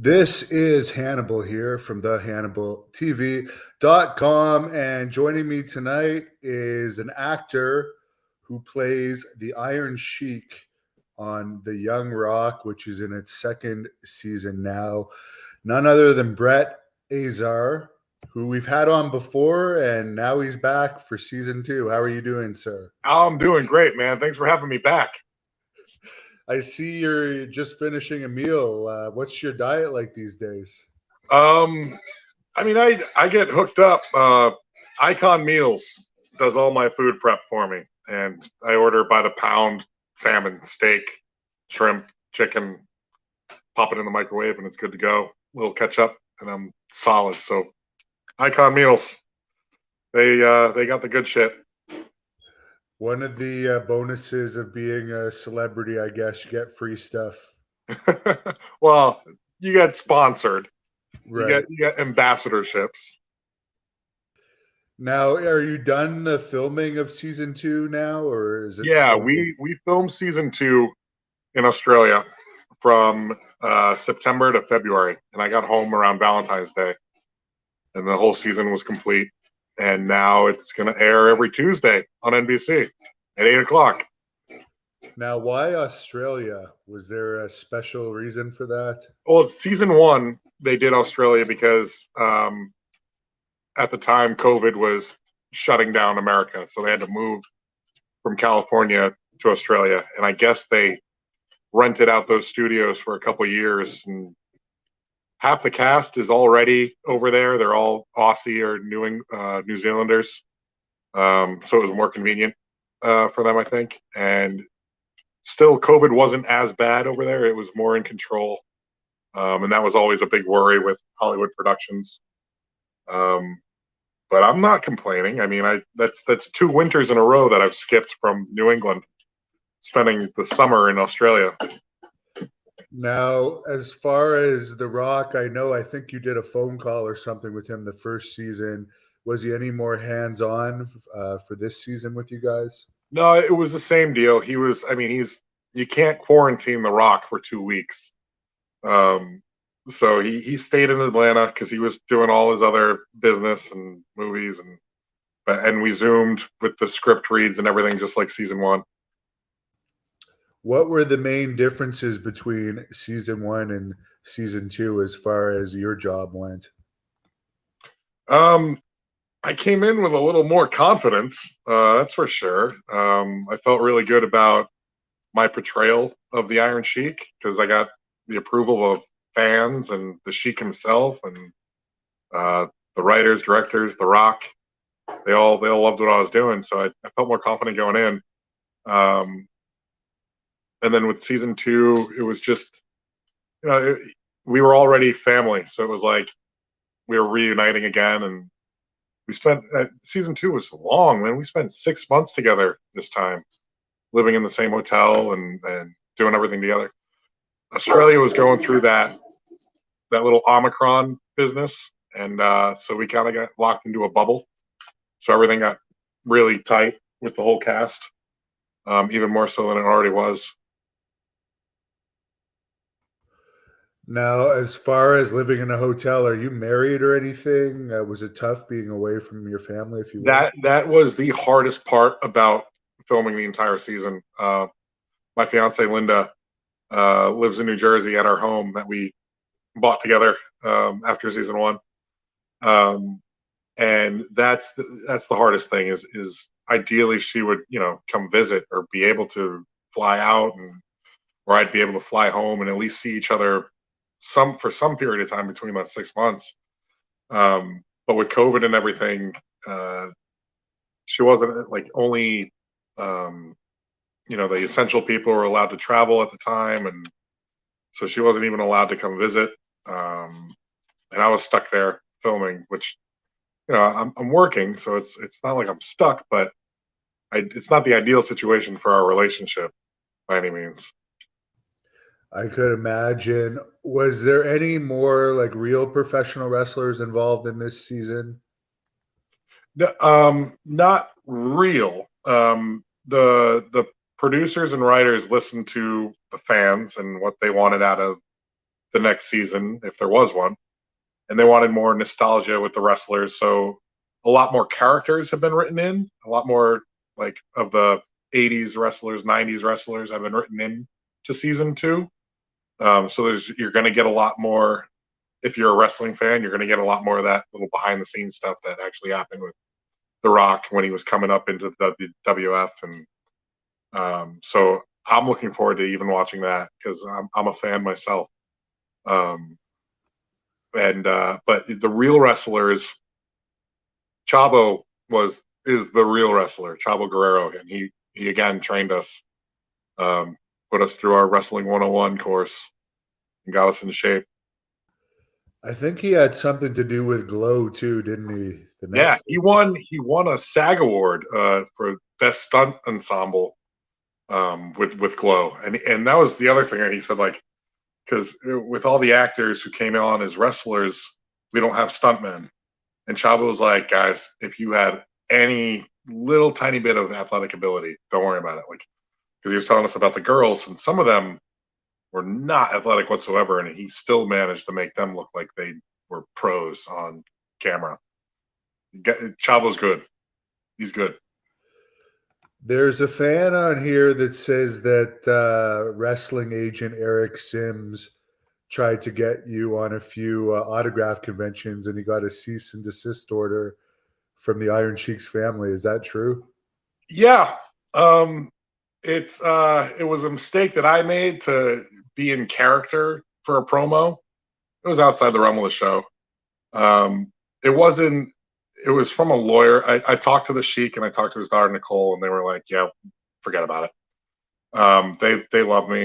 This is Hannibal here from the HannibalTV.com. And joining me tonight is an actor who plays the Iron Sheik on The Young Rock, which is in its second season now. None other than Brett Azar, who we've had on before, and now he's back for season two. How are you doing, sir? I'm doing great, man. Thanks for having me back. I see you're just finishing a meal. What's your diet like these days? Um, I get hooked up. Icon Meals does all my food prep for me, and I order by the pound salmon, steak, shrimp, chicken, pop it in the microwave, and it's good to go. A little ketchup, and I'm solid. So Icon Meals, they got the good shit. One of the bonuses of being a celebrity, I guess, you get free stuff. Well, you get sponsored. Right. You get ambassadorships. Now, are you done the filming of season two now, or is it Yeah, still? we filmed season 2 in Australia from September to February, and I got home around Valentine's Day, and the whole season was complete. And now it's going to air every Tuesday on NBC at 8 o'clock. Now, why Australia? Was there a special reason for that? Well, season 1 they did Australia because at the time COVID was shutting down America, so they had to move from California to Australia, and I guess they rented out those studios for a couple of years, and half the cast is already over there. They're all Aussie or New Zealanders, so it was more convenient for them, I think. And still, COVID wasn't as bad over there; it was more in control, and that was always a big worry with Hollywood productions. But I'm not complaining. I mean, that's 2 winters in a row that I've skipped from New England, spending the summer in Australia. Now, as far as The Rock, I think you did a phone call or something with him the first season. Was he any more hands on for this season with you guys? No, it was the same deal. He was. I mean, you can't quarantine The Rock for 2 weeks. Um, so he stayed in Atlanta because he was doing all his other business and movies, and we zoomed with the script reads and everything, just like season 1. What were the main differences between season one and season two as far as your job went? Um, I came in with a little more confidence, that's for sure. I felt really good about my portrayal of the Iron Sheik because I got the approval of fans and the Sheik himself, and uh, the writers, directors, The Rock. They all loved what I was doing, so I felt more confident going in. Um, and then with season 2, it was just we were already family, so it was like we were reuniting again, and we spent season 2 was long, man. We spent 6 months together this time, living in the same hotel and doing everything together. Australia was going through that little Omicron business, and so we kind of got locked into a bubble. So everything got really tight with the whole cast, even more so than it already was. Now, as far as living in a hotel, are you married or anything? Was it tough being away from your family, if you will? That was the hardest part about filming the entire season. My fiance Linda lives in New Jersey at our home that we bought together after season 1, and that's the hardest thing. Is ideally she would come visit or be able to fly out, or I'd be able to fly home and at least see each other for some period of time between that 6 months. But with COVID and everything, she wasn't like only the essential people were allowed to travel at the time, and so she wasn't even allowed to come visit. And I was stuck there filming, which I'm working, so it's not like I'm stuck, but it's not the ideal situation for our relationship by any means. I could imagine. Was there any more like real professional wrestlers involved in this season? Not real. The producers and writers listened to the fans and what they wanted out of the next season if there was one, and they wanted more nostalgia with the wrestlers. So a lot more characters have been written in, a lot more like of the 80s wrestlers, 90s wrestlers have been written in to season 2. So you're going to get a lot more. If you're a wrestling fan, you're going to get a lot more of that little behind the scenes stuff that actually happened with The Rock when he was coming up into the WWF, and so I'm looking forward to even watching that because I'm a fan myself. Um, and But the real wrestlers, Chavo is the real wrestler, Chavo Guerrero, and he again trained us, put us through our wrestling 101 course, and got us into shape. I think he had something to do with Glow too, didn't he? The Yeah, Netflix. he won a SAG award for best stunt ensemble with Glow, and that was the other thing he said, like, because with all the actors who came on as wrestlers, we don't have stuntmen. And Chavo was like, guys, if you had any little tiny bit of athletic ability, don't worry about it. Like, because he was telling us about the girls, and some of them were not athletic whatsoever, and he still managed to make them look like they were pros on camera. Chavo's good. He's good. There's a fan on here that says that wrestling agent Eric Sims tried to get you on a few autograph conventions, and he got a cease and desist order from the Iron Sheik's family. Is that true? Yeah. It was a mistake that I made to be in character for a promo. It was outside the realm of the show. It wasn't. It was from a lawyer. I talked to the Sheik and I talked to his daughter Nicole, and they were like, "Yeah, forget about it." They love me.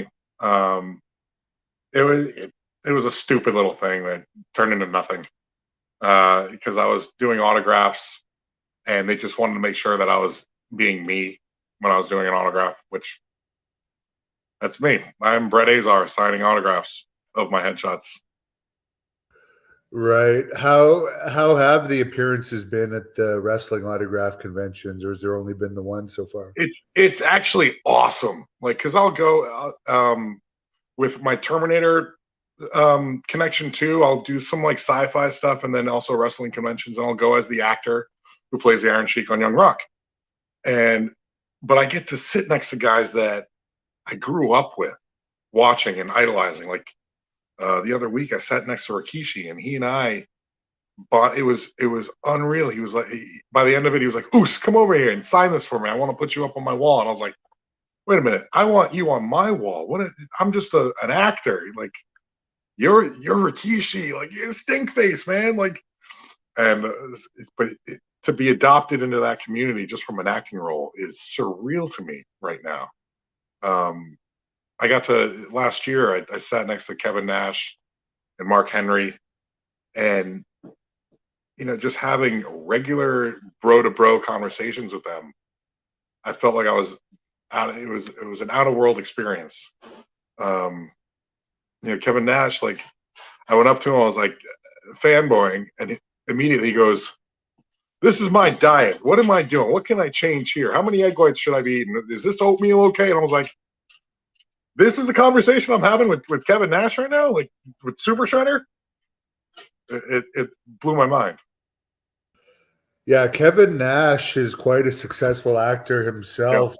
It was it was a stupid little thing that turned into nothing because I was doing autographs, and they just wanted to make sure that I was being me when I was doing an autograph, which that's me. I'm Brett Azar signing autographs of my headshots. Right. How have the appearances been at the wrestling autograph conventions, or has there only been the one so far? It's actually awesome. Like, cause I'll go with my Terminator connection too. I'll do some like sci-fi stuff, and then also wrestling conventions, and I'll go as the actor who plays the Iron Sheik on Young Rock. And but I get to sit next to guys that I grew up with, watching and idolizing. Like the other week, I sat next to Rikishi, and he and I but it was unreal. He was like, by the end of it, he was like, "Oos, come over here and sign this for me. I want to put you up on my wall." And I was like, "Wait a minute, I want you on my wall. I'm just an actor. Like you're Rikishi. Like you're a stink face, man. Like." And to be adopted into that community just from an acting role is surreal to me right now. I got to last year. I sat next to Kevin Nash and Mark Henry, and just having regular bro to bro conversations with them, I felt like I was it was an out of world experience. Um, Kevin Nash, like I went up to him, I was like fanboying, and immediately he goes, "This is my diet. What am I doing? What can I change here? How many egg whites should I be eating? Is this oatmeal okay?" And I was like, "This is the conversation I'm having with Kevin Nash right now, like with Super Shredder." It blew my mind. Yeah, Kevin Nash is quite a successful actor Yeah. himself.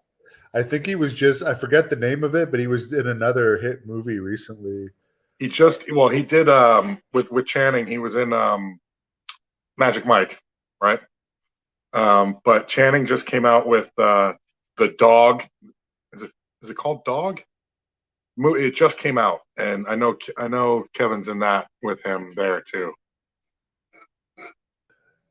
I think he was just, I forget the name of it, but he was in another hit movie recently. He did with Channing, he was in Magic Mike, right? But Channing just came out with the Dog. Is it called Dog? It just came out, and I know Kevin's in that with him there too.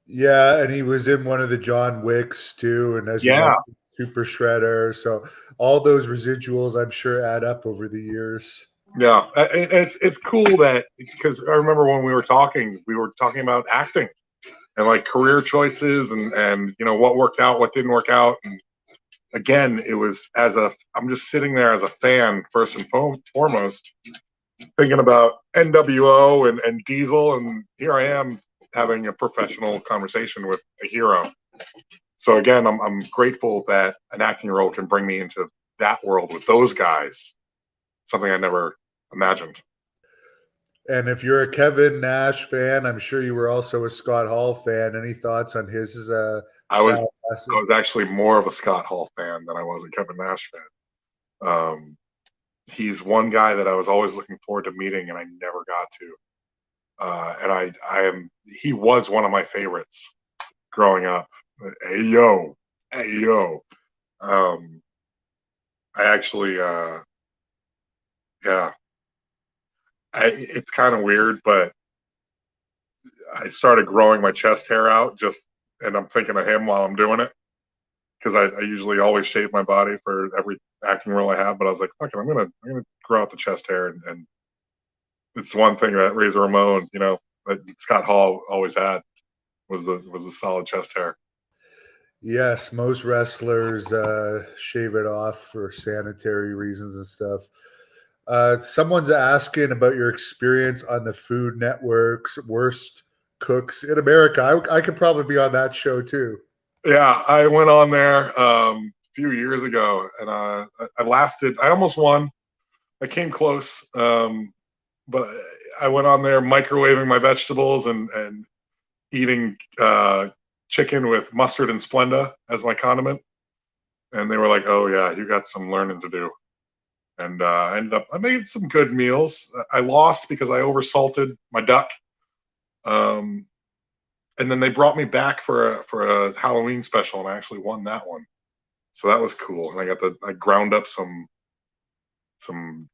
Yeah, and he was in one of the John Wicks too, and as you Yeah, mentioned, Super Shredder. So all those residuals, I'm sure, add up over the years. yeah. It's cool that because I remember when we were talking about acting and like career choices and what worked out, what didn't work out, and again, it was I'm just sitting there as a fan first and foremost, thinking about NWO and Diesel, and here I am having a professional conversation with a hero. So again, I'm grateful that an acting role can bring me into that world with those guys, something I never imagined. And if you're a Kevin Nash fan, I'm sure you were also a Scott Hall fan. Any thoughts on his I was sour I passing? was actually more of a Scott Hall fan than I was a Kevin Nash fan. He's one guy that I was always looking forward to meeting, and I never got to. And he was one of my favorites growing up. Hey yo, hey yo. Um, I actually, yeah, it's kind of weird, but I started growing my chest hair out and I'm thinking of him while I'm doing it because I usually always shave my body for every acting role I have. But I was like, fuck it, I'm gonna grow out the chest hair, and it's one thing that Razor Ramon, that Scott Hall always had was the solid chest hair. Yes, most wrestlers shave it off for sanitary reasons and stuff. Someone's asking about your experience on the Food Network's Worst Cooks in America. I could probably be on that show too. Yeah, I went on there a few years ago, and I lasted. I almost won. I came close, but I went on there microwaving my vegetables and eating chicken with mustard and Splenda as my condiment. And they were like, "Oh yeah, you got some learning to do." And I made some good meals. I lost because I oversalted my duck. Um, and then they brought me back for a Halloween special, and I actually won that one. So that was cool. And I ground up some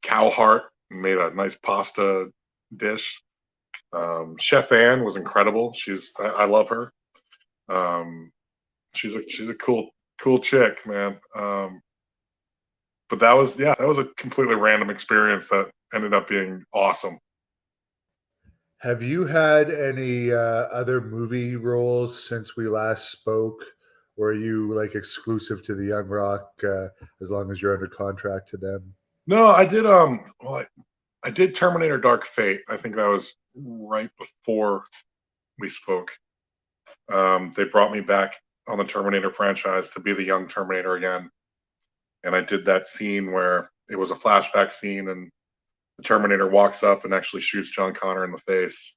cow heart and made a nice pasta dish. Chef Ann was incredible. I love her. She's a cool chick, man. But that was a completely random experience that ended up being awesome. Have you had any other movie roles since we last spoke? Or are you like exclusive to the Young Rock as long as you're under contract to them? No, I did. Well, I did Terminator Dark Fate. I think that was right before we spoke. They brought me back on the Terminator franchise to be the young Terminator again, and I did that scene where it was a flashback scene, and the Terminator walks up and actually shoots John Connor in the face.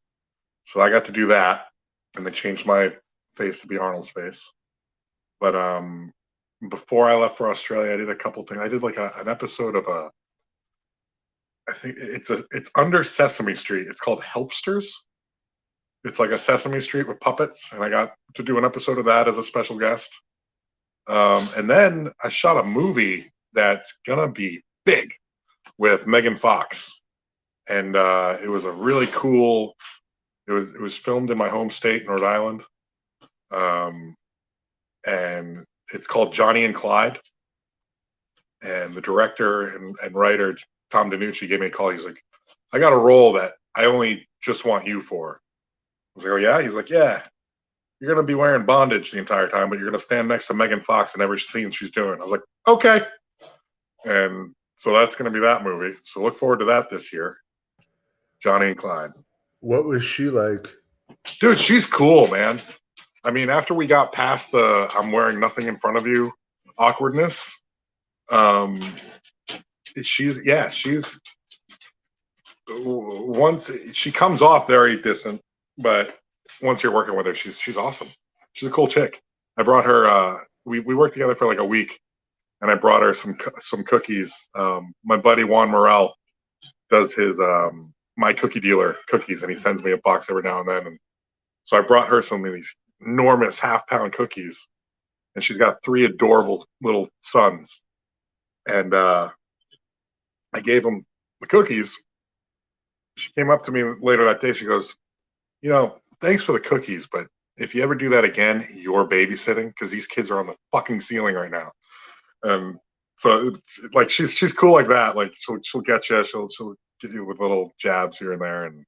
So I got to do that, and they changed my face to be Arnold's face. But before I left for Australia, I did a couple things. I did like an episode of I think it's under Sesame Street. It's called Helpsters. It's like a Sesame Street with puppets, and I got to do an episode of that as a special guest. And then I shot a movie that's gonna be big with Megan Fox, and it was a really cool. It was filmed in my home state, Rhode Island, and it's called Johnny and Clyde. And the director and writer Tom DiNucci gave me a call. He's like, "I got a role that I only just want you for." I was like, "Oh yeah?" He's like, "Yeah. You're gonna be wearing bondage the entire time, but you're gonna stand next to Megan Fox in every scene she's doing." I was like, "Okay." And so that's gonna be that movie. So look forward to that this year. Johnny and Clyde. What was she like? Dude, she's cool, man. I mean, after we got past the "I'm wearing nothing in front of you" awkwardness, um, she's once she comes off very distant, but once you're working with her, she's awesome. She's a cool chick. I brought her. We worked together for like a week, and I brought her some cookies. My buddy Juan Morel does his my cookie dealer cookies, and he sends me a box every now and then. And so I brought her some of these enormous half-pound cookies, and she's got 3 adorable little sons. And I gave them the cookies. She came up to me later that day. She goes, "Thanks for the cookies, but if you ever do that again, you're babysitting because these kids are on the fucking ceiling right now." And so, like, she's cool like that. Like, she'll get you. She'll get you with little jabs here and there. And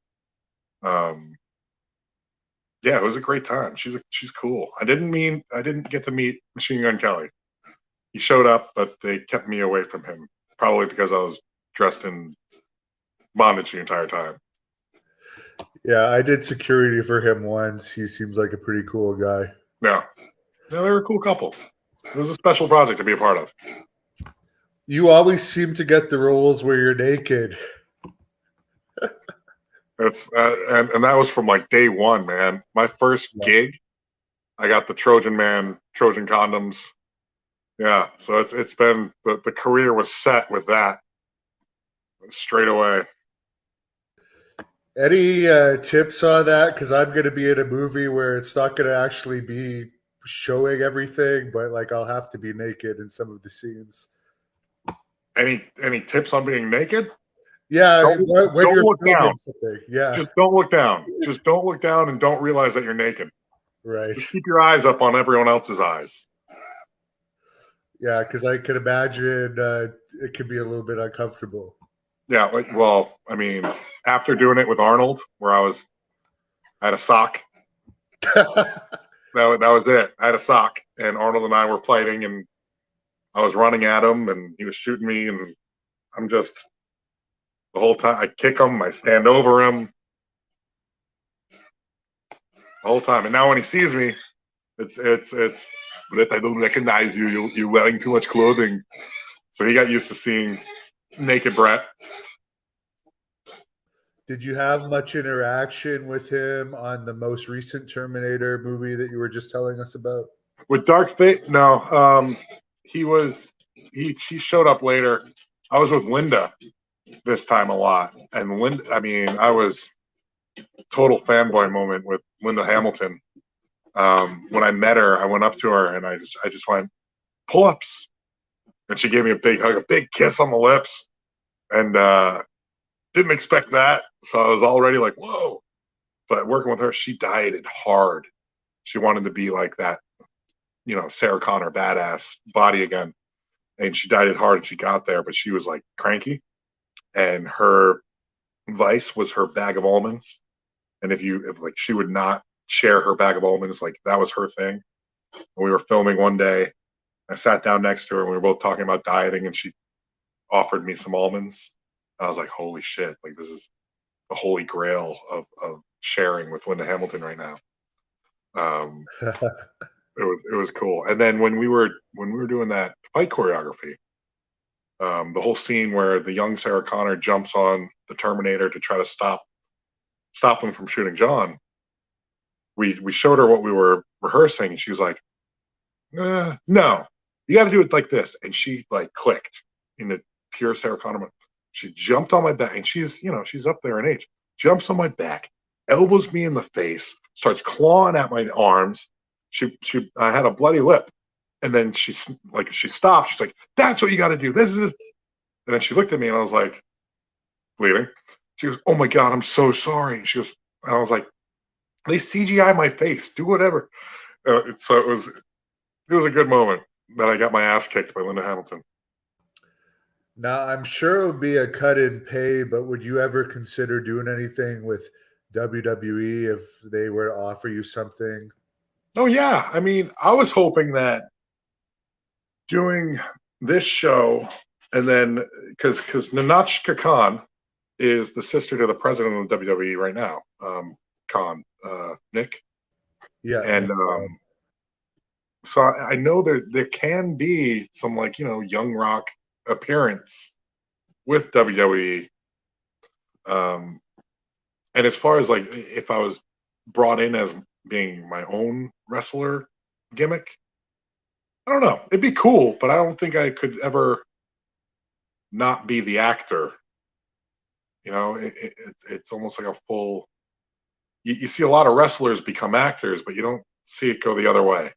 yeah, it was a great time. She's cool. I didn't get to meet Machine Gun Kelly. He showed up, but they kept me away from him, probably because I was dressed in bondage the entire time. Yeah, I did security for him once. He seems like a pretty cool guy. Yeah, they were a cool couple. It was a special project to be a part of. You always seem to get the roles where you're naked. It's and that was from like day one, man. My first Yeah. gig, I got the Trojan condoms. Yeah, so it's been the career was set with that straight away. Any tips on that? Because I'm going to be in a movie where it's not going to actually be showing everything, but like I'll have to be naked in some of the scenes. Any tips on being naked? Yeah, Don't when don't you're look down. filming something. Yeah, Just don't look down. Just don't look down and don't realize that you're naked. right. Just keep your eyes up on everyone else's eyes. Yeah, because I can imagine it could be a little bit uncomfortable. Yeah, well, I mean, after doing it with Arnold, where I had a sock. That was it. I had a sock, and Arnold and I were fighting, and I was running at him, and he was shooting me, and I'm just the whole time I kick him, I stand over him the whole time, and now when he sees me, it's. But I don't recognize you. You're wearing too much clothing. So he got used to seeing naked Brett. Did you have much interaction with him on the most recent Terminator movie that you were just telling us about? With Dark Fate, no. He showed up later. I was with Linda this time a lot, and Linda. I mean, I was total fanboy moment with Linda Hamilton. When I met her, I went up to her and I just went pull ups, and she gave me a big hug, a big kiss on the lips, and didn't expect that. So I was already like, whoa. But working with her, she dieted hard. She wanted to be like that, Sarah Connor badass body again. And she dieted hard and she got there, but she was like cranky. And her vice was her bag of almonds. And if like she would not share her bag of almonds, like that was her thing. And we were filming one day. I sat down next to her and we were both talking about dieting and she offered me some almonds. I was like, holy shit, like this is the holy grail of sharing with Linda Hamilton right now. Um, it was cool. And then when we were doing that fight choreography, the whole scene where the young Sarah Connor jumps on the Terminator to try to stop him from shooting John. We showed her what we were rehearsing, and she was like, "No, you got to do it like this." And she like clicked in the pure Sarah Connor. She jumped on my back, and she's up there in age. Jumps on my back, elbows me in the face, starts clawing at my arms. I had a bloody lip, and then she stopped. She's like, "That's what you got to do. This is." And then she looked at me, and I was like, bleeding. She goes, "Oh my god, I'm so sorry." She goes, and I was like, "At least CGI my face. Do whatever." So it was a good moment that I got my ass kicked by Linda Hamilton. Now, I'm sure it would be a cut in pay, but would you ever consider doing anything with WWE if they were to offer you something? Oh yeah, I mean, I was hoping that doing this show and then because Nanachka Khan is the sister to the president of the WWE right now, Khan, Nick, Yeah, and so I know there can be some like Young Rock appearance with WWE. Um, and as far as like if I was brought in as being my own wrestler gimmick, I don't know. It'd be cool, but I don't think I could ever not be the actor. It's almost like a full. You see a lot of wrestlers become actors, but you don't see it go the other way.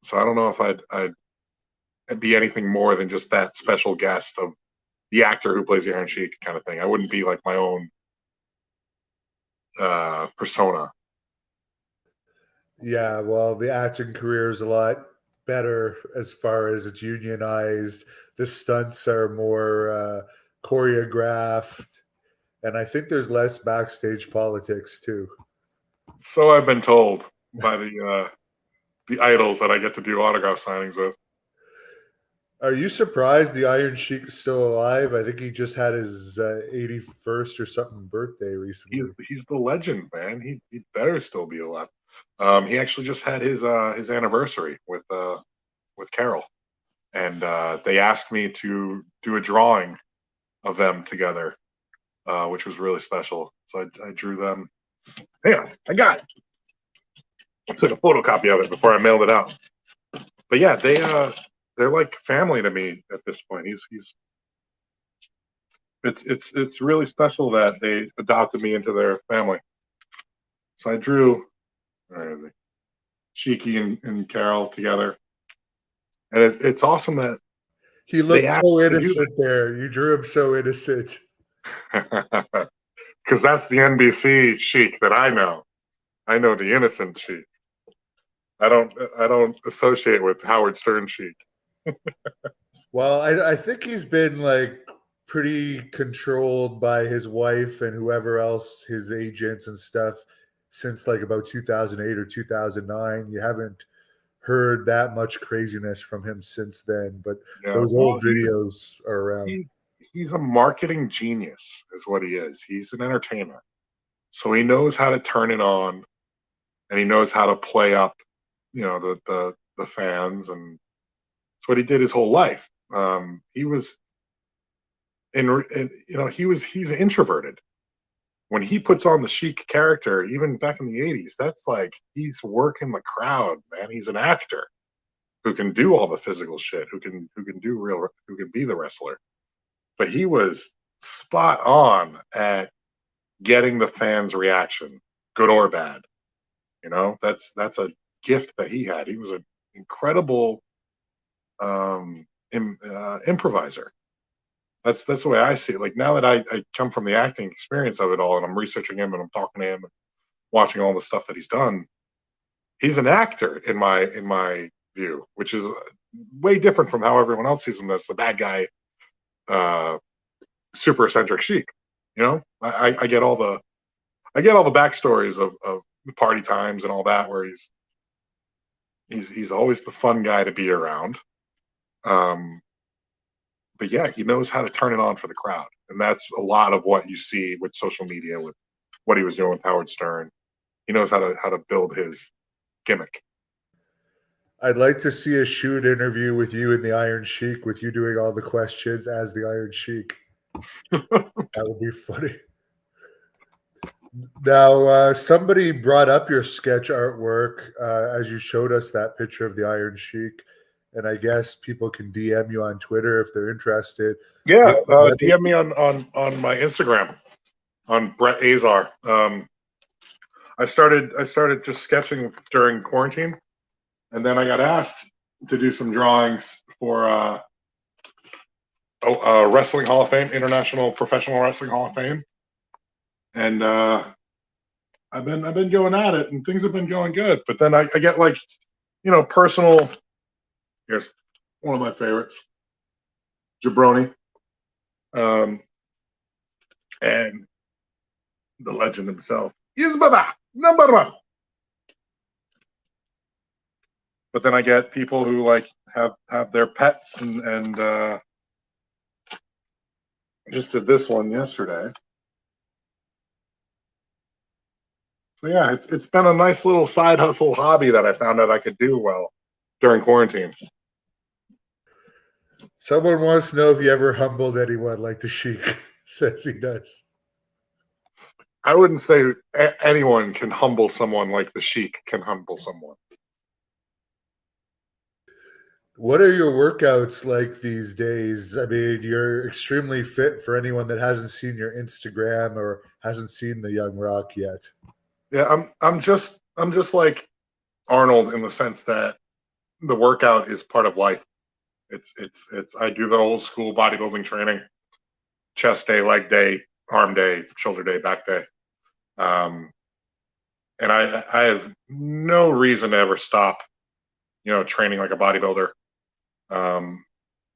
So I don't know if I'd be anything more than just that special guest of the actor who plays the Iron Sheik kind of thing. I wouldn't be like my own persona. yeah. Well, the acting career is a lot better as far as it's unionized. The stunts are more choreographed, and I think there's less backstage politics too. So I've been told by the idols that I get to do autograph signings with. Are you surprised the Iron Sheik is still alive? I think he just had his 81st or something birthday He's recently. he's the legend, man. He better still be alive. He actually just had his anniversary with Carol, and they asked me to do a drawing of them together. which was really special. So I drew them. Hang on, I got it. I took a photocopy of it before I mailed it out. But yeah, they're like family to me at this point. It's really special that they adopted me into their family. So I drew, where is it? Sheiky and Carol together, and it's awesome that He they looked so actually do innocent there. You drew him so innocent. that. Because that's the NBC Sheik that I know. I know the innocent Sheik. I don't associate with Howard Stern Sheik. Well, I think he's been like pretty controlled by his wife and whoever else, his agents and stuff, since like about 2008 or 2009. You haven't heard that much craziness from him since then, but Yeah, those well, old videos are around. he's a marketing genius, is what he is. He's an entertainer, so he knows how to turn it on, and he knows how to play up, the fans, and it's what he did his whole life. He was he's introverted. When he puts on the Sheik character, even back in the '80s, that's like he's working the crowd, man. He's an actor who can do all the physical shit, who can be the wrestler. But he was spot on at getting the fans' reaction, good or bad. That's a gift that he had. He was an incredible improviser. That's the way I see it. Like now that I come from the acting experience of it all, and I'm researching him and I'm talking to him and watching all the stuff that he's done, he's an actor in my view, which is way different from how everyone else sees him as the bad guy, uh, super eccentric Sheik. I get all the backstories of the party times and all that, where he's always the fun guy to be around. Um, but yeah, he knows how to turn it on for the crowd, and that's a lot of what you see with social media, with what he was doing with Howard Stern. He knows how to build his gimmick. I'd like to see a shoot interview with you and the Iron Sheik, with you doing all the questions as the Iron Sheik. That would be funny. Now, somebody brought up your sketch artwork as you showed us that picture of the Iron Sheik, and I guess people can DM you on Twitter if they're interested. Yeah, DM me on my Instagram on Brett Azar. I started just sketching during quarantine, and then I got asked to do some drawings for Wrestling Hall of Fame, International Professional Wrestling Hall of Fame, and I've been going at it, and things have been going good. But then I get like, personal. Here's one of my favorites, Jabroni, and the legend himself is Baba number one. But then I get people who like have their pets, and just did this one yesterday. So yeah, it's been a nice little side hustle hobby that I found out I could do well during quarantine. Someone wants to know if you ever humbled anyone like the Sheik says he does. I wouldn't say anyone can humble someone like the Sheik can humble someone. What are your workouts like these days? I mean, you're extremely fit for anyone that hasn't seen your Instagram or hasn't seen the Young Rock yet. Yeah, I'm just like Arnold in the sense that the workout is part of life. It's I do the old school bodybuilding training: chest day, leg day, arm day, shoulder day, back day. Um, and I have no reason to ever stop, training like a bodybuilder. Um,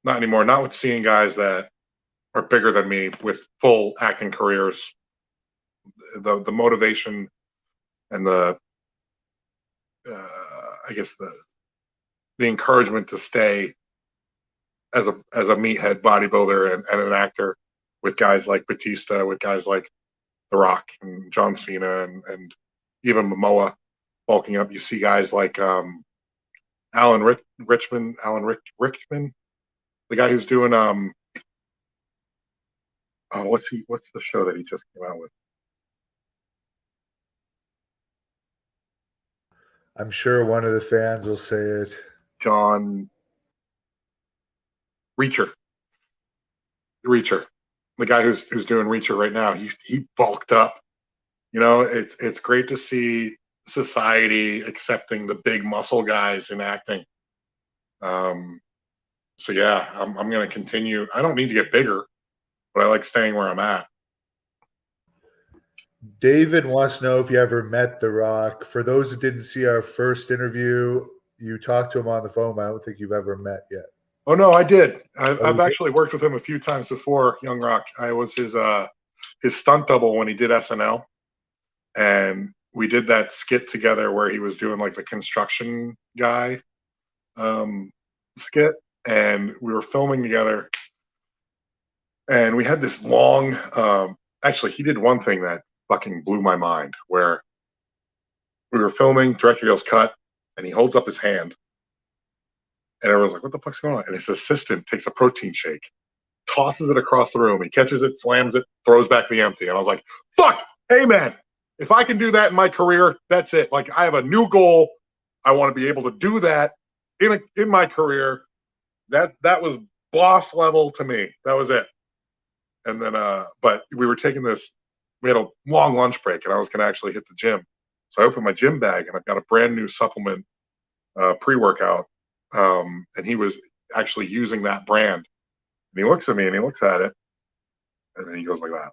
Not anymore. Not with seeing guys that are bigger than me with full acting careers. The motivation and I guess the encouragement to stay as a meathead bodybuilder and an actor with guys like Batista, with guys like The Rock and John Cena, and even Momoa bulking up. You see guys like Alan Rickman, the guy who's doing Oh, what's the show that he just came out with? I'm sure one of the fans will say it. John Reacher. Reacher. The guy who's doing Reacher right now. He bulked up. It's great to see society accepting the big muscle guys in acting. Um, so yeah, I'm going to continue. I don't need to get bigger, but I like staying where I'm at. David wants to know if you ever met The Rock. For those that didn't see our first interview, you talked to him on the phone. I don't think you've ever met yet. Oh no, I did. Oh, I've actually worked with him a few times before. Young Rock. I was his stunt double when he did SNL, and we did that skit together where he was doing like the construction guy skit, and we were filming together. And we had this long. Actually, he did one thing that fucking blew my mind, where we were filming. Director goes cut, and he holds up his hand, and everyone's like, "What the fuck's going on?" And his assistant takes a protein shake, tosses it across the room. He catches it, slams it, throws back the empty. And I was like, fuck, hey man, if I can do that in my career, that's it. Like, I have a new goal. I want to be able to do that in my career. That was boss level to me. That was it. And then but we were taking this, we had a long lunch break and I was gonna actually hit the gym. So I opened my gym bag and I've got a brand new supplement pre-workout. And he was actually using that brand. And he looks at me and he looks at it, and then he goes like that.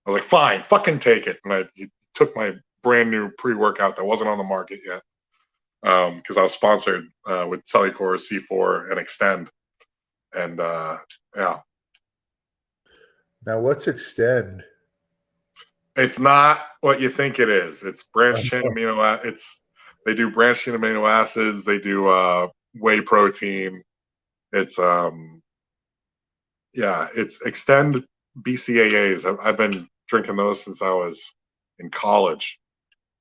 I was like, fine, fucking take it. And he took my brand new pre-workout that wasn't on the market yet, because I was sponsored with Cellucor, C4, and Extend. And yeah. Now, what's Extend? It's not what you think it is. It's branched chain amino acids. They do branched chain amino acids. They do whey protein. It's it's Extend BCAAs. I've been drinking those since I was in college.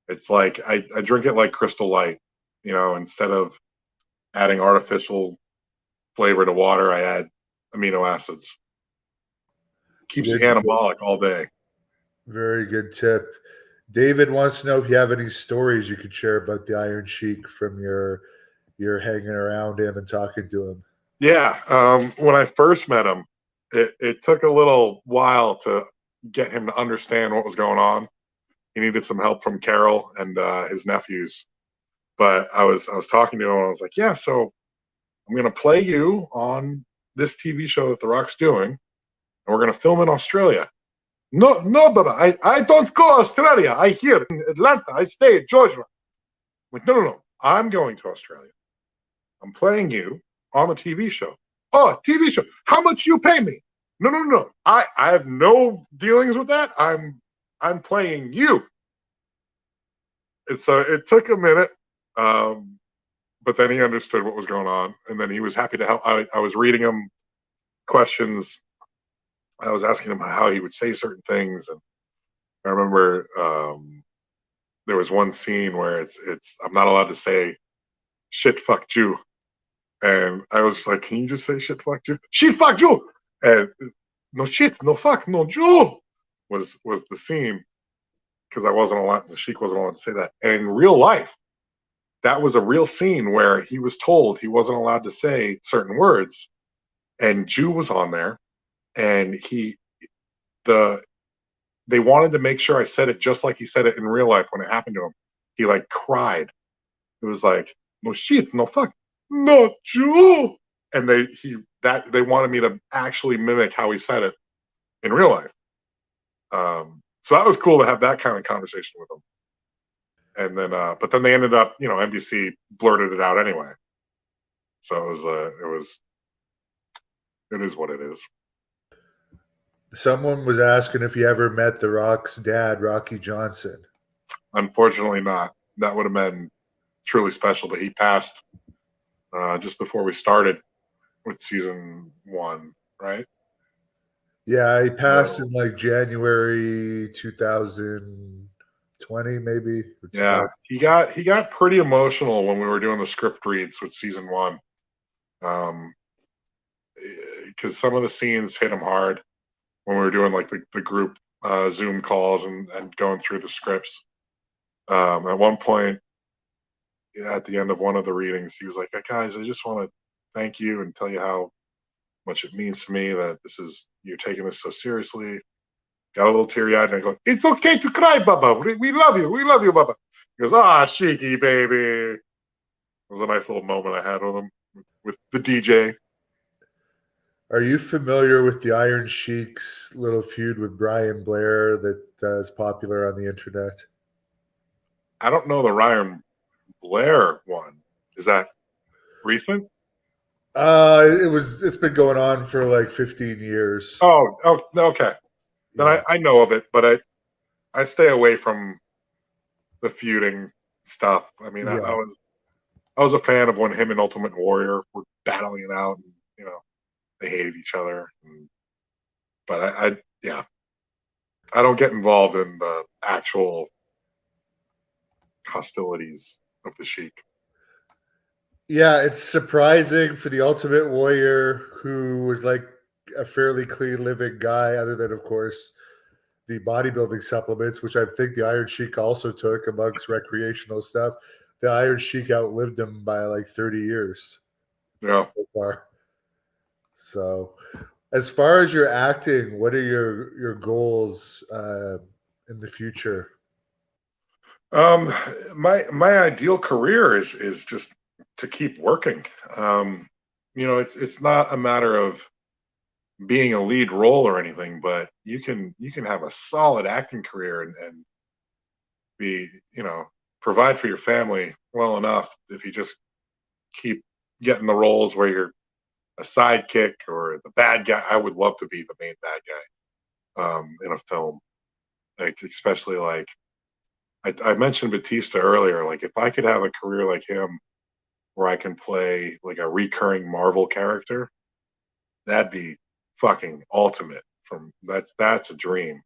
It's like I drink it like Crystal Light, instead of adding artificial flavor to water, I add amino acids. Keeps you anabolic all day. Very good tip. David wants to know if you have any stories you could share about the Iron Sheik from your hanging around him and talking to him. Yeah. When I first met him, it took a little while to get him to understand what was going on. He needed some help from Carol and his nephews. But I was talking to him and I was like, yeah, so I'm going to play you on this TV show that The Rock's doing, and we're going to film in Australia. No, Baba, I don't go Australia. I here in Atlanta. I stay at Georgia. I'm like, no. I'm going to Australia. I'm playing you on a TV show. Oh, TV show. How much you pay me? No. I have no dealings with that. I'm playing you. And so it took a minute, but then he understood what was going on, and then he was happy to help. I was reading him questions. I was asking him how he would say certain things, and I remember there was one scene where it's I'm not allowed to say shit fuck Jew, and I was like, can you just say shit fuck Jew? Shit fuck Jew, and no shit, no fuck, no Jew was the scene, because the Sheik wasn't allowed to say that. And in real life, that was a real scene where he was told he wasn't allowed to say certain words, and Jew was on there, and they wanted to make sure I said it just like he said it in real life when it happened to him. He like cried. It was like, no shit, no fuck, no Jew. And they wanted me to actually mimic how he said it in real life. So that was cool to have that kind of conversation with him. And then, but then they ended up, NBC blurted it out anyway. So it is what it is. Someone was asking if you ever met The Rock's dad, Rocky Johnson. Unfortunately not. That would have been truly special, but he passed just before we started with season 1, right? Yeah, he passed in like January 2020, maybe. Yeah, he got pretty emotional when we were doing the script reads with season 1, because some of the scenes hit him hard. when we were doing like the group Zoom calls and going through the scripts. At one point, at the end of one of the readings, he was like, "Hey guys, I just want to thank you and tell you how much it means to me that you're taking this so seriously." Got a little teary eyed and I go, "It's okay to cry, Baba. We love you. We love you, Baba." He goes, "Ah, Sheiky, baby." It was a nice little moment I had with him, with the DJ. Are you familiar with the Iron Sheik's little feud with Brian Blair that is popular on the internet? I don't know the Ryan Blair one. Is that recent? It's been going on for like 15 years. Oh, okay. Then Yeah. I know of it, but I stay away from the feuding stuff. I mean, Yeah. I was a fan of when him and Ultimate Warrior were battling it out, and they hated each other. But yeah, I don't get involved in the actual hostilities of the Sheik. Yeah, it's surprising for the Ultimate Warrior, who was like a fairly clean living guy, other than, of course, the bodybuilding supplements, which I think the Iron Sheik also took amongst recreational stuff. The Iron Sheik outlived him by like 30 years Yeah. so far. So, as far as your acting, what are your goals in the future? Um, my ideal career is just to keep working. It's not a matter of being a lead role or anything, but you can have a solid acting career and be, provide for your family well enough if you just keep getting the roles where you're a sidekick or the bad guy. I would love to be the main bad guy in a film, like especially like I mentioned Batista earlier. Like if I could have a career like him where I can play like a recurring Marvel character, that'd be fucking ultimate. That's a dream.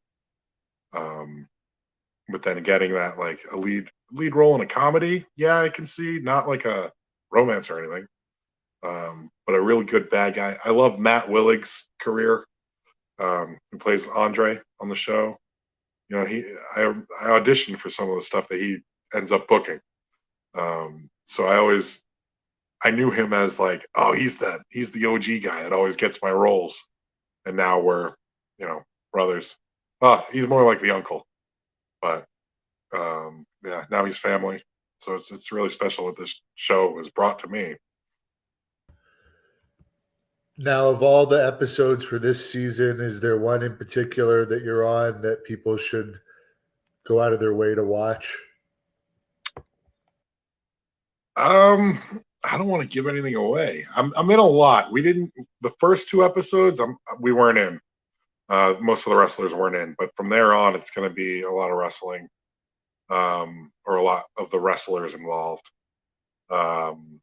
Um, but then getting that like a lead role in a comedy, yeah, I can see not like a romance or anything, but a really good bad guy. I love Matt Willig's career, who plays Andre on the show. I auditioned for some of the stuff that he ends up booking. So I knew him as like, oh, he's the OG guy that always gets my roles. And now we're, brothers. Oh, he's more like the uncle, but yeah, now he's family. So it's really special what this show has brought to me. Now, of all the episodes for this season, is there one in particular that you're on that people should go out of their way to watch? I don't want to give anything away. I'm in a lot. We didn't the first two episodes. We weren't in. Most of the wrestlers weren't in, but from there on, it's going to be a lot of wrestling, or a lot of the wrestlers involved. Um,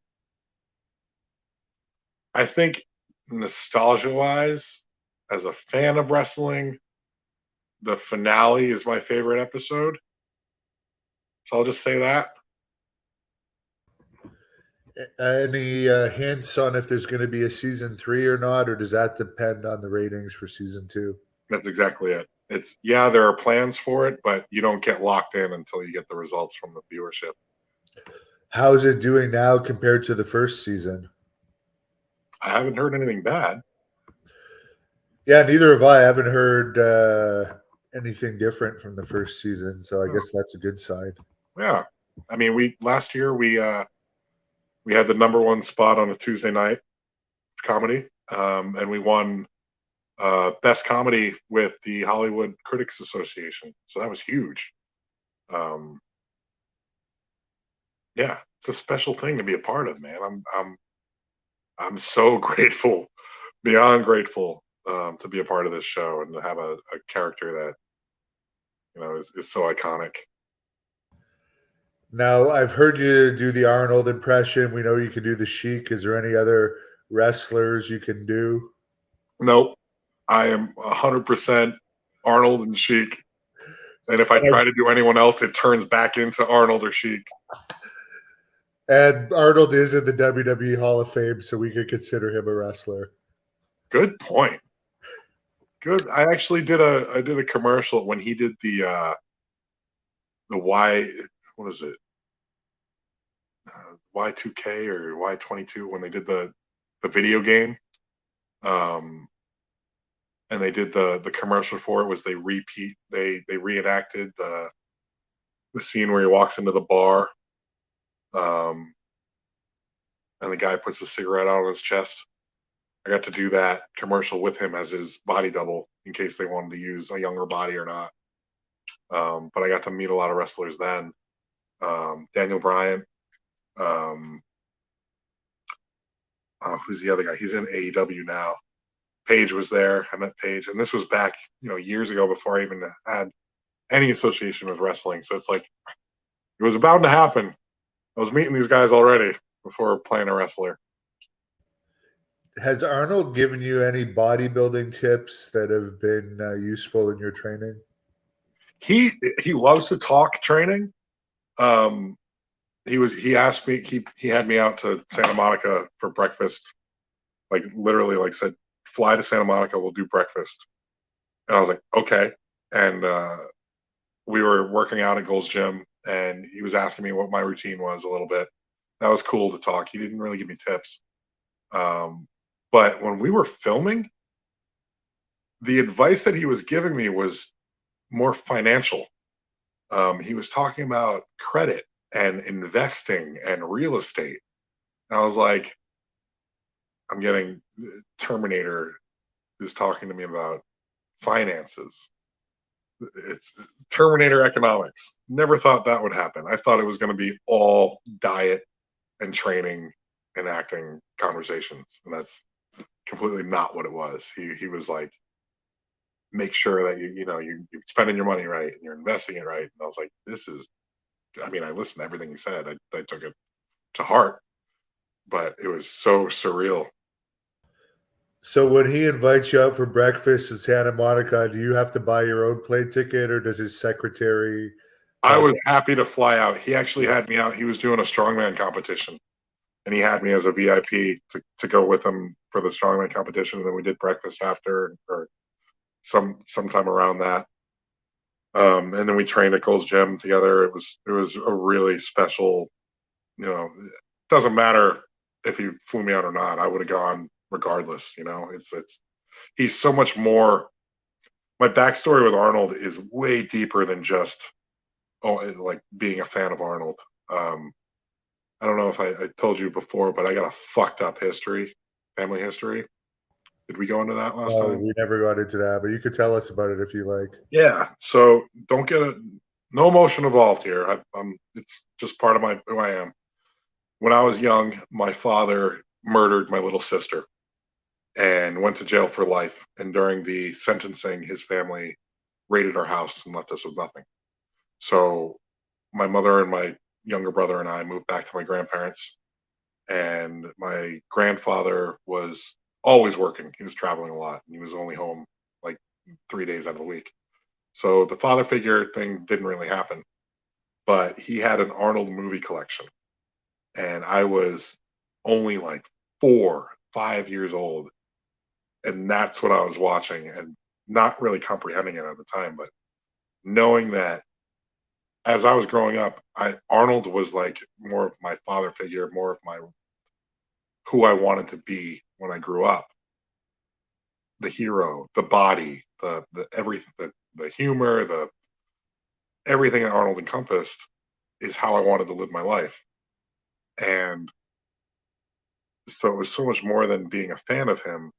I think nostalgia-wise, as a fan of wrestling, the finale is my favorite episode. So I'll just say that. Any hints on if there's going to be a season 3 or not, or does that depend on the ratings for season 2? That's exactly it. There are plans for it, but you don't get locked in until you get the results from the viewership. How is it doing now compared to the first season? I haven't heard anything bad. Yeah, neither have I. I haven't heard anything different from the first season, so I guess that's a good sign. Yeah, I mean, last year we had the number one spot on a Tuesday night comedy, and we won best comedy with the Hollywood Critics Association. So that was huge. Yeah, it's a special thing to be a part of, man. I'm so grateful, beyond grateful, to be a part of this show and to have a character that is so iconic. Now, I've heard you do the Arnold impression. We know you can do the Sheik. Is there any other wrestlers you can do? Nope, I am 100% Arnold and Sheik. And if I try to do anyone else, it turns back into Arnold or Sheik. And Arnold is in the WWE Hall of Fame, so we could consider him a wrestler. Good point. Good. I actually did a commercial when he did the Y, what is it, Y2K or Y22, when they did the video game. Um, and they did the commercial for it. Was they reenacted the scene where he walks into the bar, um, and the guy puts the cigarette out on his chest. I got to do that commercial with him as his body double in case they wanted to use a younger body or not. But I got to meet a lot of wrestlers then. Daniel Bryan. Um, who's the other guy? He's in AEW now. Paige was there. I met Paige, and this was back, years ago before I even had any association with wrestling. So it's like it was bound to happen. I was meeting these guys already before playing a wrestler. Has Arnold given you any bodybuilding tips that have been useful in your training? He loves to talk training. Um, he asked me, he had me out to Santa Monica for breakfast, like literally, like said, fly to Santa Monica, we'll do breakfast. And I was like, okay. And we were working out at Gold's Gym, and he was asking me what my routine was a little bit. That was cool to talk. He didn't really give me tips. But when we were filming, the advice that he was giving me was more financial. He was talking about credit and investing and real estate. And I was like, I'm getting Terminator is talking to me about finances. It's Terminator economics. Never thought that would happen. I thought it was going to be all diet and training and acting conversations, and that's completely not what it was. He was like, make sure that you're spending your money right and you're investing it right. And I was like, this is. I mean, I listened to everything he said. I took it to heart, but it was so surreal. So when he invites you out for breakfast in Santa Monica, do you have to buy your own plane ticket, or does his secretary I come? was happy to fly out. He actually had me out. He was doing a strongman competition, and he had me as a VIP to go with him for the strongman competition. And then we did breakfast after, or sometime around that. And then we trained at Cole's Gym together. It was a really special. It doesn't matter if he flew me out or not. I would have gone regardless. It's he's so much more. My backstory with Arnold is way deeper than just like being a fan of Arnold. Um, I don't know if I told you before, but I got a fucked up family history. Did we go into that last Oh, time? we never got into that, but you could tell us about it if you like. Yeah. So don't get no emotion involved here. It's just part of who I am. When I was young, my father murdered my little sister and went to jail for life. And during the sentencing, his family raided our house and left us with nothing. So my mother and my younger brother and I moved back to my grandparents. And my grandfather was always working. He was traveling a lot, and he was only home like 3 days out of the week. So the father figure thing didn't really happen. But he had an Arnold movie collection, and I was only like 4, 5 years old, and that's what I was watching, and not really comprehending it at the time, but knowing that as I was growing up, Arnold was like more of my father figure, more of my who I wanted to be when I grew up. The hero, the body, the everything, the humor, the everything that Arnold encompassed is how I wanted to live my life. And so it was so much more than being a fan of him.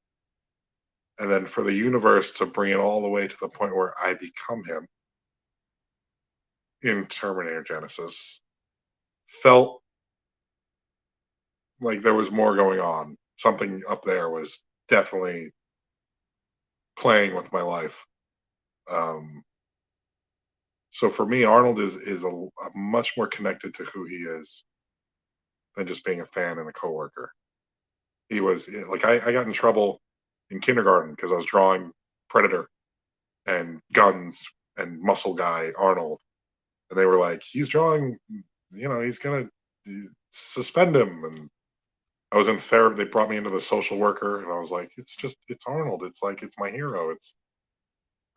And then for the universe to bring it all the way to the point where I become him in Terminator Genesis felt like there was more going on. Something up there was definitely playing with my life. Um, so for me, Arnold is a much more connected to who he is than just being a fan and a coworker. He was like I got in trouble in kindergarten because I was drawing Predator and guns and muscle guy Arnold, and they were like, "He's drawing, he's gonna suspend him." And I was in therapy. They brought me into the social worker, and I was like, "It's Arnold. It's like it's my hero. It's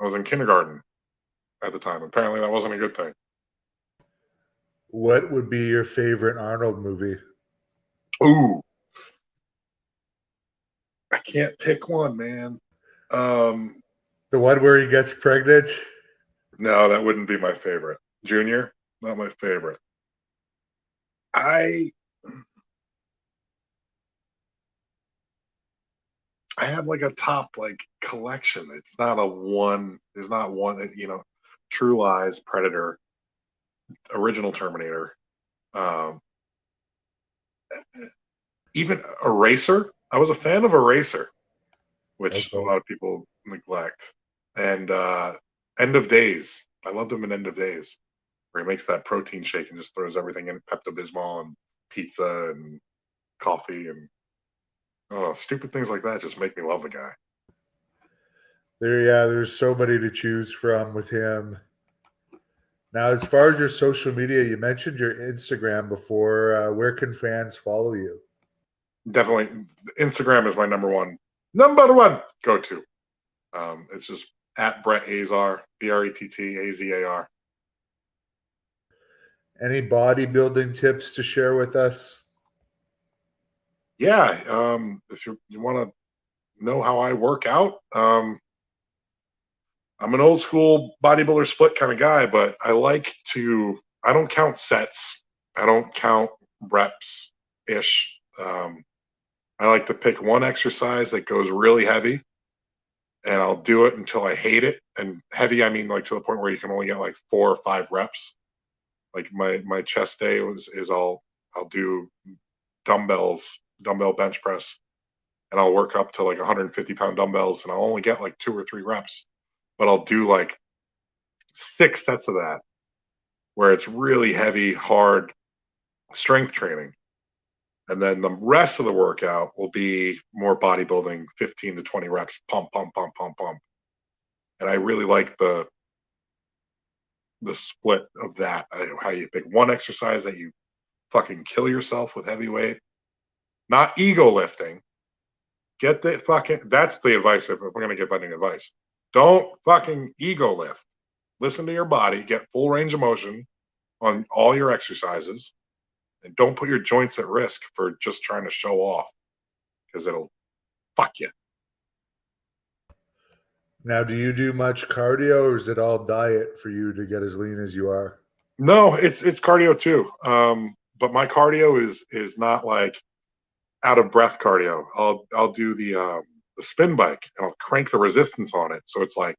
I was in kindergarten at the time. Apparently, that wasn't a good thing. What would be your favorite Arnold movie? Ooh, I can't pick one, man. Um, The one where he gets pregnant? no, that wouldn't be my favorite. Junior, not my favorite. I I have like a top like collection. It's not a one. There's not one. True Lies, Predator, original Terminator, um, even Eraser. I was a fan of Eraser, which a Okay. lot of people neglect. And End of Days. I loved him in End of Days, where he makes that protein shake and just throws everything in Pepto Bismol and pizza and coffee and stupid things like that just make me love the guy. There's so many to choose from with him. Now, as far as your social media, you mentioned your Instagram before. Where can fans follow you? Definitely, Instagram is my number one go to. It's just at Brett Azar, BRETTAZAR. Any bodybuilding tips to share with us? Yeah, if you want to know how I work out, I'm an old school bodybuilder split kind of guy, but I don't count sets. I don't count reps ish. I like to pick one exercise that goes really heavy and I'll do it until I hate it. And heavy, I mean like to the point where you can only get like 4 or 5 reps. Like my chest day is I'll do dumbbell bench press, and I'll work up to like 150-pound dumbbells, and I'll only get like 2 or 3 reps, but I'll do like 6 sets of that where it's really heavy, hard strength training. And then the rest of the workout will be more bodybuilding, 15 to 20 reps, pump, pump, pump, pump, pump. And I really like the split of that. How you pick one exercise that you fucking kill yourself with heavy weight, not ego lifting. Get the fucking. That's the advice. If we're gonna give any advice, don't fucking ego lift. Listen to your body. Get full range of motion on all your exercises, and don't put your joints at risk for just trying to show off, because it'll fuck you. Now, do you do much cardio, or is it all diet for you to get as lean as you are? No, it's cardio too. But my cardio is not like out of breath cardio. I'll do the spin bike and I'll crank the resistance on it, so it's like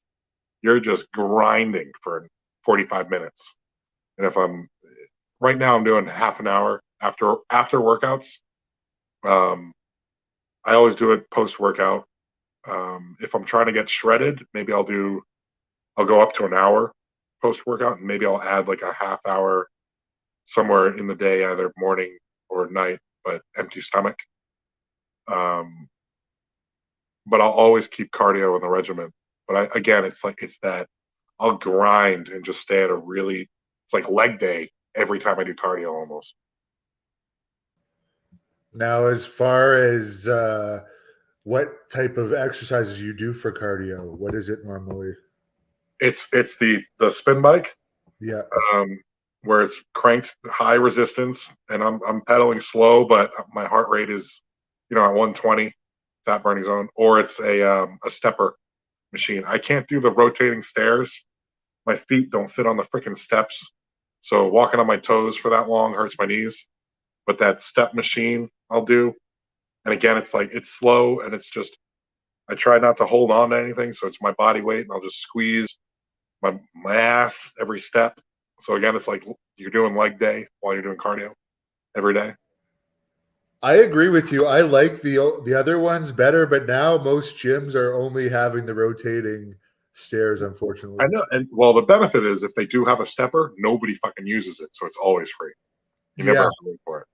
you're just grinding for 45 minutes. And if I'm right now, I'm doing half an hour after workouts. Um, I always do it post workout. If I'm trying to get shredded, maybe I'll go up to an hour post workout, and maybe I'll add like a half hour somewhere in the day, either morning or night, but empty stomach. Um, but I'll always keep cardio in the regimen. But again, it's that I'll grind and just stay at a really, it's like leg day every time I do cardio almost. Now, as far as what type of exercises you do for cardio, what is it normally? It's the spin bike, Yeah. um, where it's cranked high resistance, and I'm pedaling slow, but my heart rate is at 120 fat burning zone, or it's a stepper machine. I can't do the rotating stairs. My feet don't fit on the freaking steps, so walking on my toes for that long hurts my knees. But that step machine I'll do, and again, it's like it's slow, and it's just I try not to hold on to anything, so it's my body weight, and I'll just squeeze my ass every step. So again, it's like you're doing leg day while you're doing cardio every day. I agree with you. I like the other ones better, but now most gyms are only having the rotating stairs, I unfortunately. know, and well, the benefit is if they do have a stepper, nobody fucking uses it, so it's always free. You never Yeah, have to wait for it.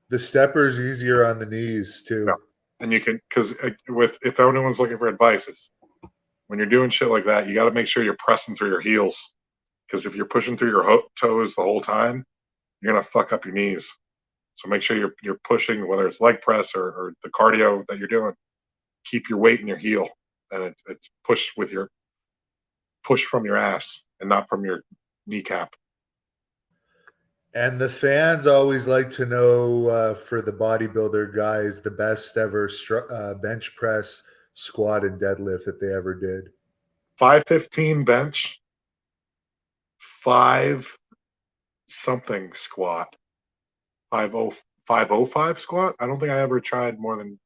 the stepper's easier on the knees No, too. and you can because with if anyone's looking for advice, it's when you're doing shit like that, you got to make sure you're pressing through your heels, because if you're pushing through your toes the whole time, you're gonna fuck up your knees. So make sure you're pushing, whether it's leg press or the cardio that you're doing. Keep your weight in your heel, and it's push with your push from your ass and not from your kneecap. And the fans always like to know for the bodybuilder guys, the best ever bench press, squat, and deadlift that they ever did. 515 bench, 5 something squat, 505 squat. I don't think I ever tried more than.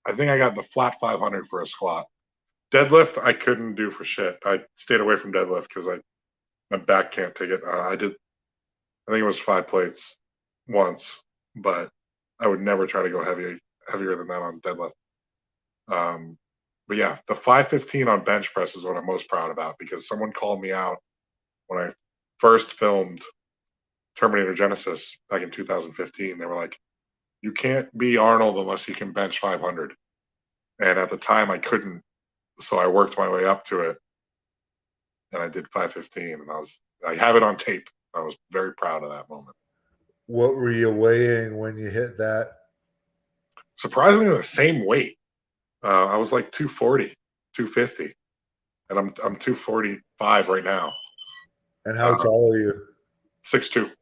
I think I got the flat 500 for a squat. Deadlift, I couldn't do for shit. I stayed away from deadlift because my back can't take it. I think it was 5 plates once, but I would never try to go heavier than that on deadlift. But yeah, the 515 on bench press is what I'm most proud about, because someone called me out when I first filmed Terminator Genesis back in 2015. They were like, "You can't be Arnold unless you can bench 500." And at the time I couldn't, so I worked my way up to it, and I did 515, and I have it on tape. I was very proud of that moment. What were you weighing when you hit that? Surprisingly, the same weight. I was like 240, 250, and I'm 245 right now. And how tall are you? 6'2".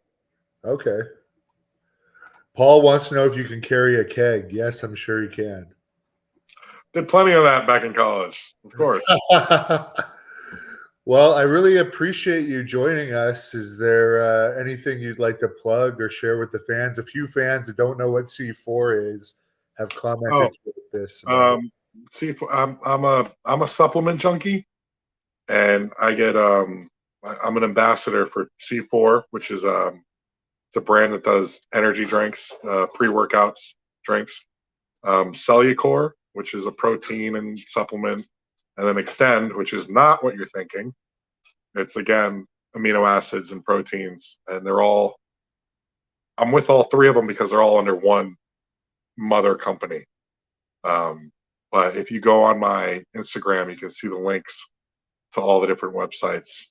Okay. Paul wants to know if you can carry a keg. Yes, I'm sure you can. Did plenty of that back in college, of course. Well, I really appreciate you joining us. Is there anything you'd like to plug or share with the fans? A few fans that don't know what C4 is have commented with this. C4, I'm a supplement junkie, and I get I'm an ambassador for C4, which is it's a brand that does energy drinks, pre-workouts drinks. Cellucor, which is a protein and supplement, and then Extend, which is not what you're thinking. It's, again, amino acids and proteins, and I'm with all 3 of them because they're all under one mother company. But if you go on my Instagram, you can see the links to all the different websites.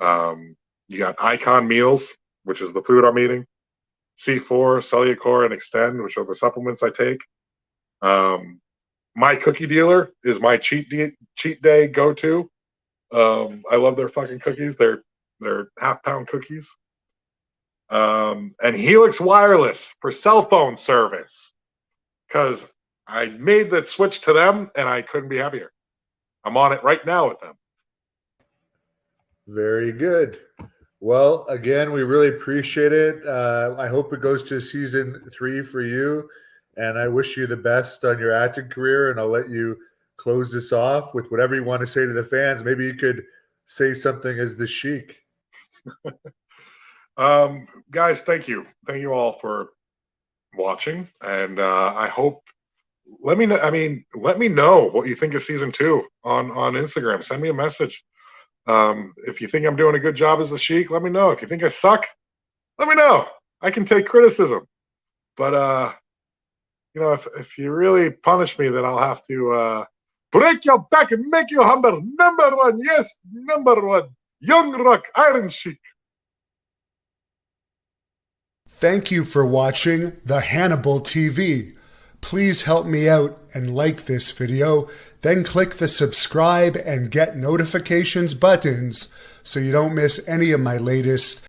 You got Icon Meals, which is the food I'm eating, C4, Cellucor, and Extend, which are the supplements I take. My Cookie Dealer is my cheat day go-to. I love their fucking cookies. They're half-pound cookies. And Helix Wireless for cell phone service, because I made that switch to them and I couldn't be happier. I'm on it right now with them. Very good. Well, again, we really appreciate it. I hope it goes to season 3 for you, and I wish you the best on your acting career, and I'll let you close this off with whatever you want to say to the fans. Maybe you could say something as the Sheik. Guys, thank you. Thank you all for watching, and I hope let me know what you think of season 2 on Instagram. Send me a message. If you think I'm doing a good job as the Sheik, let me know. If you think I suck, let me know. I can take criticism. But if you really punish me, then I'll have to break your back and make you humble. Number 1, yes, number 1, Young Rock Iron Sheik. Thank you for watching the Hannibal TV. Please help me out and like this video, then click the subscribe and get notifications buttons so you don't miss any of my latest